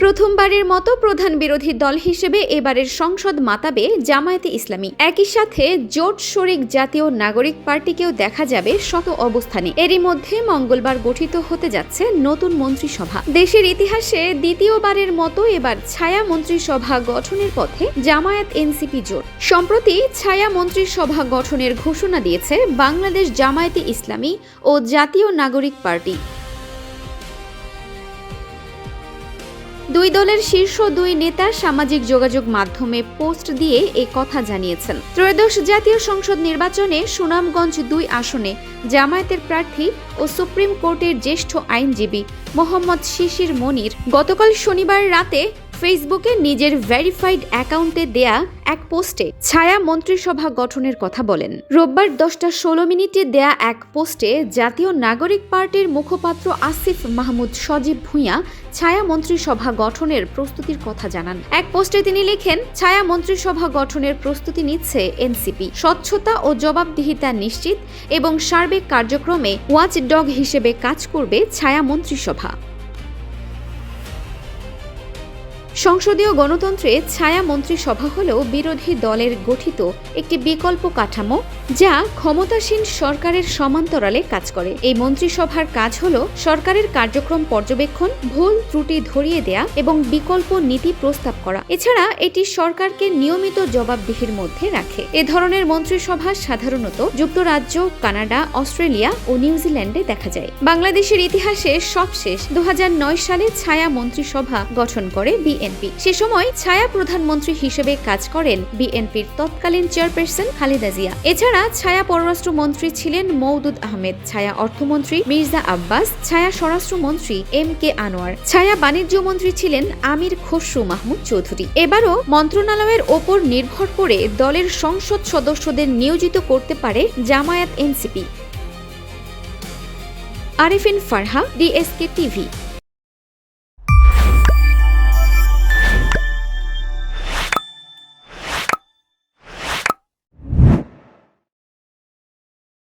প্রথমবারের মতো প্রধান বিরোধী দল হিসেবে এবারের সংসদ মাতাবে জামায়াতে ইসলামী। একই সাথে জোট শরিক জাতীয় নাগরিক পার্টিকেও দেখা যাবে শত অবস্থানে। এরই মধ্যে মঙ্গলবার গঠিত হতে যাচ্ছে নতুন মন্ত্রিসভা। দেশের ইতিহাসে দ্বিতীয়বারের মতো এবার ছায়া মন্ত্রিসভা গঠনের পথে জামায়াত এনসিপি জোট। সম্প্রতি ছায়া মন্ত্রিসভা গঠনের ঘোষণা দিয়েছে বাংলাদেশ জামায়াতে ইসলামী ও জাতীয় নাগরিক পার্টি। দুই দলের শীর্ষ দুই নেতা সামাজিক যোগাযোগ মাধ্যমে পোস্ট দিয়ে এ কথা জানিয়েছেন। ত্রয়োদশ জাতীয় সংসদ নির্বাচনে সুনামগঞ্জ ২ আসনে জামায়াতের প্রার্থী ও সুপ্রিম কোর্টের জ্যেষ্ঠ আইনজীবী মোহাম্মদ শিশির মনির গতকাল শনিবার রাতে ফেসবুকে নিজের ভেরিফাইড অ্যাকাউন্টে দেয়া এক পোস্টে ছায়া মন্ত্রিসভা গঠনের কথা বলেন। রোববার ১০টা ১৬ দেয়া এক পোস্টে জাতীয় নাগরিক পার্টির মুখপাত্র আসিফ মাহমুদ সজীব ভূঁইয়া ছায়া মন্ত্রিসভা গঠনের প্রস্তুতির কথা জানান। এক পোস্টে তিনি লিখেন, ছায়া মন্ত্রিসভা গঠনের প্রস্তুতি নিচ্ছে এনসিপি। স্বচ্ছতা ও জবাবদিহিতা নিশ্চিত এবং সার্বিক কার্যক্রমে ওয়াচডগ হিসেবে কাজ করবে ছায়া মন্ত্রিসভা। সংসদীয় গণতন্ত্রে ছায়া মন্ত্রিসভা হলেও বিরোধী দলের গঠিত একটি বিকল্প কাঠামো যা ক্ষমতাসীন সরকারের সমান্তরালে কাজ করে। এই মন্ত্রিসভার কাজ হল সরকারের কার্যক্রম পর্যবেক্ষণ, ভুল ত্রুটি ধরিয়ে দেয়া এবং বিকল্প নীতি প্রস্তাব করা। এছাড়া এটি সরকারকে নিয়মিত জবাবদিহির মধ্যে রাখে। এ ধরনের মন্ত্রিসভা সাধারণত যুক্তরাজ্য, কানাডা, অস্ট্রেলিয়া ও নিউজিল্যান্ডে দেখা যায়। বাংলাদেশের ইতিহাসে সবশেষ ২০০৯ সালে ছায়া মন্ত্রিসভা গঠন করে বিএনপি। সে সময় ছায়া প্রধানমন্ত্রী হিসেবে কাজ করেন বিএনপির তৎকালীন চেয়ারপারসন খালেদা জিয়া। এছাড়া ছায়া পররাষ্ট্রমন্ত্রী ছিলেন মওদুদ আহমেদ, ছায়া অর্থমন্ত্রী মির্জা আব্বাস, ছায়া স্বরাষ্ট্রমন্ত্রী MK আনোয়ার, ছায়া বাণিজ্য মন্ত্রী ছিলেন আমির খসরু মাহমুদ চৌধুরী। এবারও মন্ত্রণালয়ের ওপর নির্ভর করে দলের সংসদ সদস্যদের নিয়োজিত করতে পারে Jamaat NCP. Arefin Farha, DSK TV।